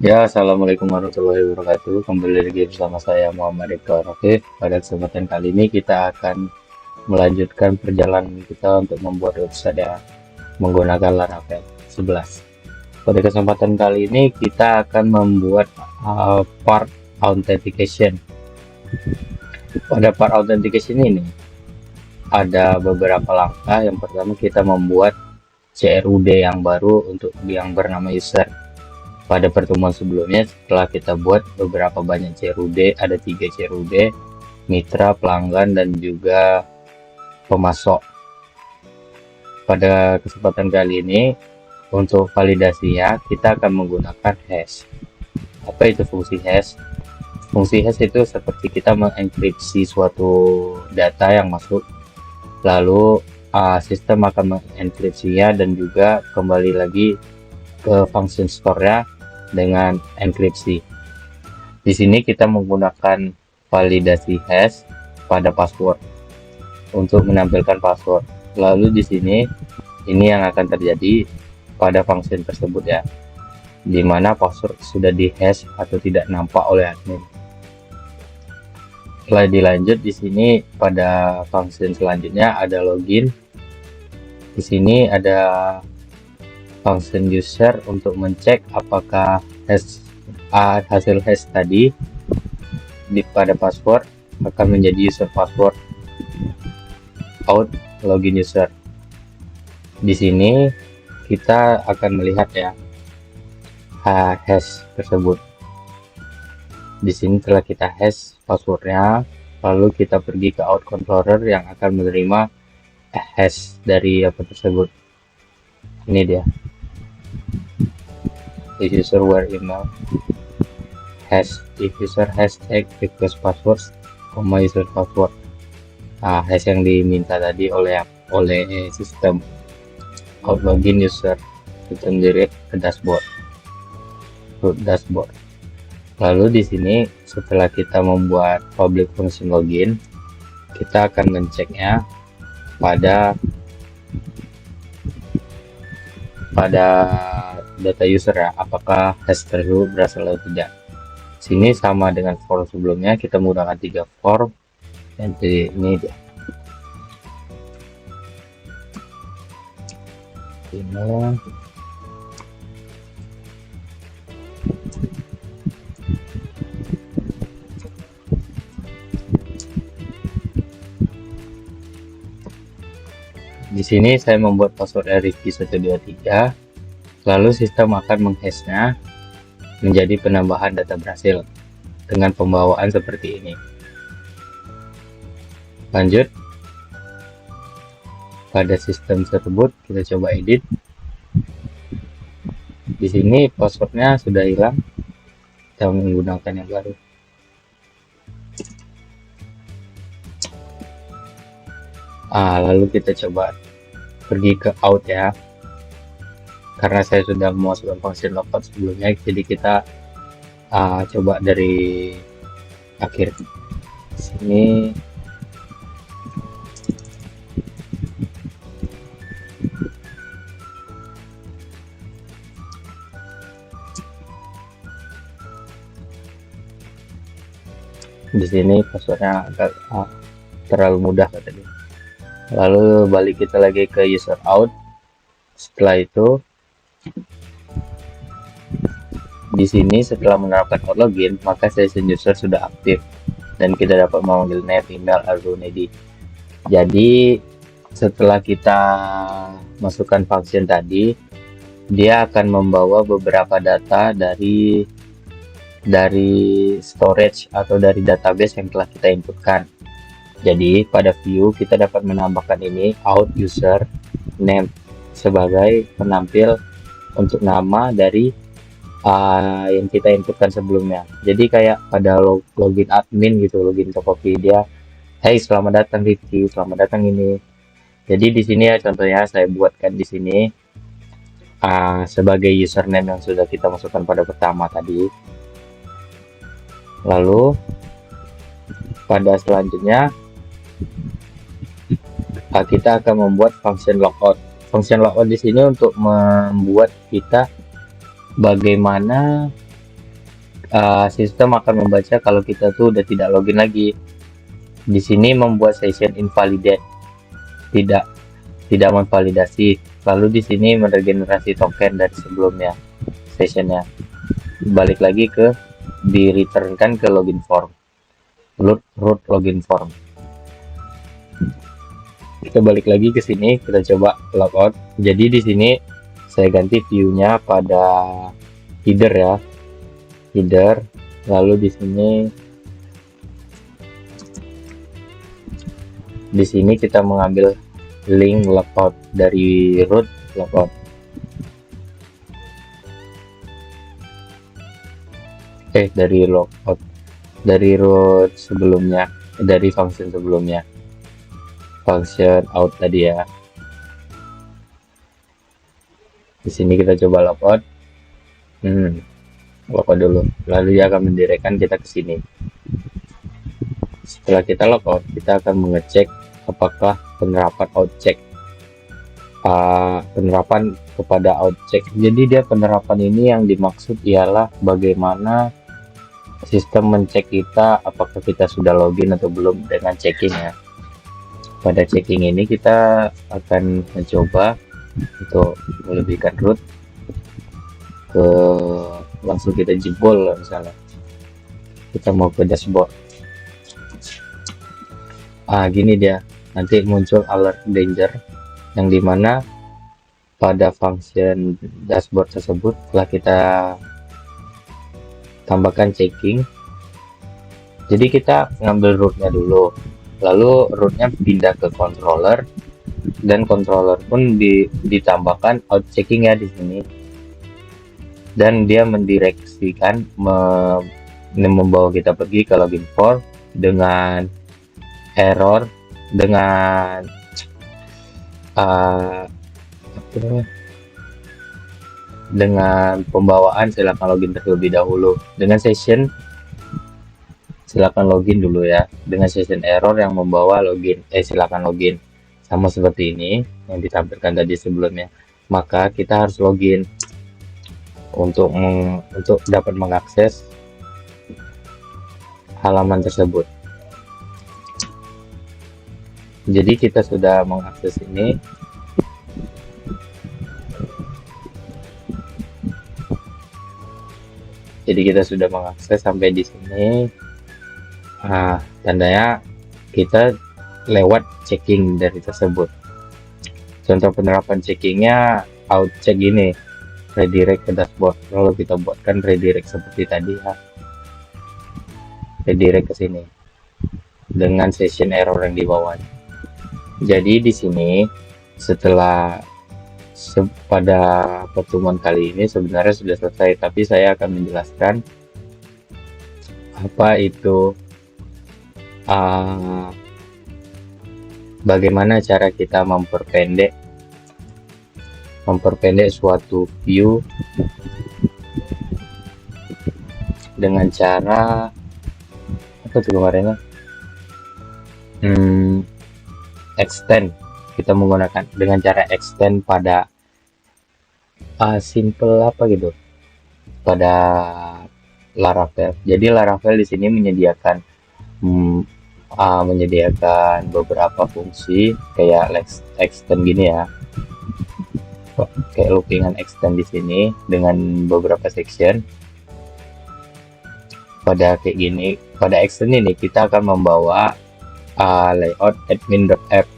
Ya, assalamualaikum warahmatullahi wabarakatuh. Kembali lagi bersama saya Muhammad Iqbal. Oke, pada kesempatan kali ini kita akan melanjutkan perjalanan kita untuk membuat website ya menggunakan Laravel 11. Pada kesempatan kali ini kita akan membuat part authentication. Pada part authentication ini ada beberapa langkah. Yang pertama kita membuat CRUD yang baru untuk yang bernama user. Pada pertemuan sebelumnya setelah kita buat beberapa banyak CRUD, ada 3 CRUD, mitra, pelanggan, dan juga pemasok. Pada kesempatan kali ini untuk validasinya kita akan menggunakan hash. Apa itu fungsi hash? Fungsi hash itu seperti kita mengenkripsi suatu data yang masuk, lalu sistem akan mengenkripsinya dan juga kembali lagi ke function store-nya dengan enkripsi. Di sini kita menggunakan validasi hash pada password untuk menampilkan password. Lalu di sini ini yang akan terjadi pada function tersebut ya, di mana password sudah di hash atau tidak nampak oleh admin. Setelah dilanjut di sini pada function selanjutnya ada login. Di sini ada function user untuk mengecek apakah hasil hash tadi pada password akan menjadi user password out login user. Di sini kita akan melihat ya hash tersebut. Di sini telah kita hash passwordnya, lalu kita pergi ke out controller yang akan menerima hash dari apa tersebut. Ini dia. If user were email hash, if user hashtag request passwords, user password. Hash yang diminta tadi oleh sistem out login user itu sendiri ke dashboard. Lalu di sini setelah kita membuat public function login, kita akan mengeceknya pada data user ya, apakah hash tersebut berasal atau tidak. Sini sama dengan form sebelumnya, kita menggunakan 3 form dan ini dia. Di sini saya membuat password Rifki123, lalu sistem akan menghashnya menjadi penambahan data berhasil dengan pembawaan seperti ini. Lanjut, pada sistem tersebut kita coba edit. Di sini passwordnya sudah hilang, kita menggunakan yang baru. Lalu kita coba pergi ke out ya, karena saya sudah memasukkan function logout sebelumnya, jadi kita coba dari akhir. Sini di sini passwordnya agak terlalu mudah tadi. Lalu balik kita lagi ke user out. Setelah itu di sini setelah menerapkan out login, maka session user sudah aktif dan kita dapat memanggil name, email, Arunedi. Jadi setelah kita masukkan function tadi, dia akan membawa beberapa data dari storage atau dari database yang telah kita inputkan. Jadi pada view kita dapat menambahkan ini out user name sebagai penampil untuk nama dari yang kita inputkan sebelumnya. Jadi kayak pada login admin gitu, login Tokopedia, hey selamat datang Rifki, selamat datang ini. Jadi di sini ya contohnya saya buatkan di sini sebagai username yang sudah kita masukkan pada pertama tadi. Lalu pada selanjutnya kita akan membuat function logout. Function logout di sini untuk membuat kita bagaimana sistem akan membaca kalau kita tuh udah tidak login lagi. Di sini membuat session invalidate, tidak tidak memvalidasi. Lalu di sini meregenerasi token dari sebelumnya sessionnya. Balik lagi ke di returnkan ke login form, root login form. Kita balik lagi ke sini, kita coba logout. Jadi di sini saya ganti view-nya pada header ya, header. Lalu di sini kita mengambil link logout dari root logout. Dari logout, dari root sebelumnya, dari function sebelumnya, function out tadi ya. Di sini kita coba logout, logout dulu, lalu dia akan mendirekkan kita ke sini. Setelah kita logout, kita akan mengecek apakah penerapan outcheck, penerapan kepada outcheck. Jadi dia penerapan ini yang dimaksud ialah bagaimana sistem mencek kita apakah kita sudah login atau belum dengan checking ya. Pada checking ini kita akan mencoba untuk melebihkan root ke, langsung kita jebol misalnya kita mau ke dashboard. Gini dia, nanti muncul alert danger, yang dimana pada function dashboard tersebut telah kita tambahkan checking. Jadi kita ngambil rootnya dulu, lalu rootnya pindah ke controller, dan controller pun ditambahkan out checking ya di sini, dan dia mendireksikan membawa kita pergi ke login form dengan error, dengan dengan pembawaan silakan login terlebih dahulu, dengan session silakan login dulu ya, dengan session error yang membawa login silakan login, sama seperti ini yang ditampilkan tadi sebelumnya. Maka kita harus login untuk dapat mengakses halaman tersebut. Jadi kita sudah mengakses ini. Jadi kita sudah mengakses sampai di sini. Tandanya kita lewat checking dari tersebut. Contoh penerapan checkingnya out check ini, redirect ke dashboard. Lalu kita buatkan redirect seperti tadi ya, redirect ke sini dengan session error yang di bawahnya. Jadi di sini setelah pada pertemuan kali ini sebenarnya sudah selesai, tapi saya akan menjelaskan apa itu bagaimana cara kita memperpendek suatu view dengan cara apa tuh kemarinnya, extend. Kita menggunakan dengan cara extend pada simple apa gitu, pada Laravel. Jadi Laravel di sini menyediakan beberapa fungsi kayak extend gini ya, kayak loopingan extend di sini dengan beberapa section. Pada kayak gini, pada extend ini kita akan membawa layout admin.app.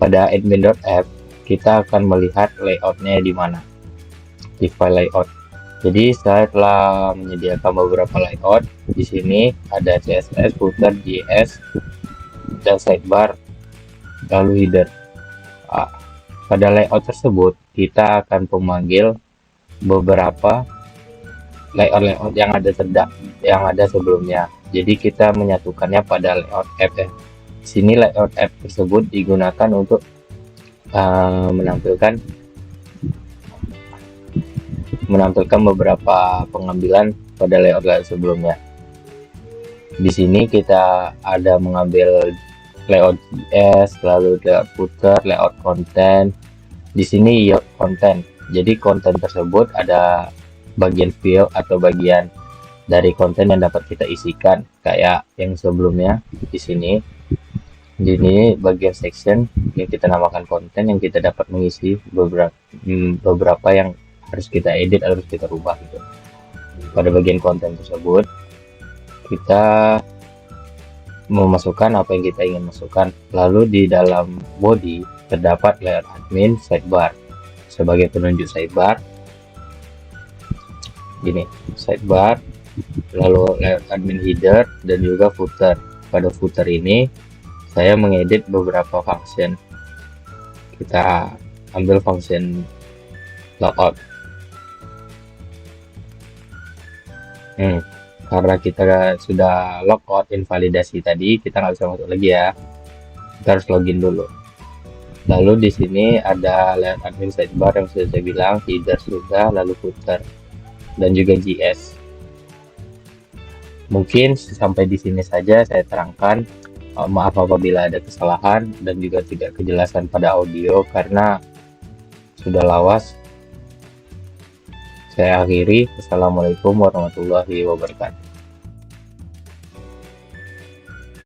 Pada admin.app kita akan melihat layoutnya di mana, di file layout. Jadi saya telah menyediakan beberapa layout. Di sini ada CSS, footer, JS, dan sidebar, lalu header. Pada layout tersebut kita akan memanggil beberapa layout yang ada sebelumnya. Jadi kita menyatukannya pada layout app. Di sini layout app tersebut digunakan untuk menampilkan beberapa pengambilan pada layout sebelumnya. Di sini kita ada mengambil layout JS, lalu layout footer, layout content. Di sini layout content. Jadi konten tersebut ada bagian field atau bagian dari konten yang dapat kita isikan, kayak yang sebelumnya di sini. Di ini bagian section yang kita namakan konten, yang kita dapat mengisi beberapa yang harus kita edit, harus kita rubah gitu. Pada bagian konten tersebut kita memasukkan apa yang kita ingin masukkan. Lalu di dalam body terdapat layout admin sidebar sebagai penunjuk sidebar. Gini, sidebar, lalu layout admin header dan juga footer. Pada footer ini saya mengedit beberapa function. Kita ambil function logout. Karena kita sudah logout invalidasi tadi, kita nggak bisa masuk lagi ya. Kita harus login dulu. Lalu di sini ada layout admin sidebar yang sudah saya bilang, header sudah, lalu footer dan juga JS. Mungkin sampai di sini saja saya terangkan. Maaf apabila ada kesalahan dan juga tidak kejelasan pada audio karena sudah lawas. Saya akhiri. Assalamualaikum warahmatullahi wabarakatuh.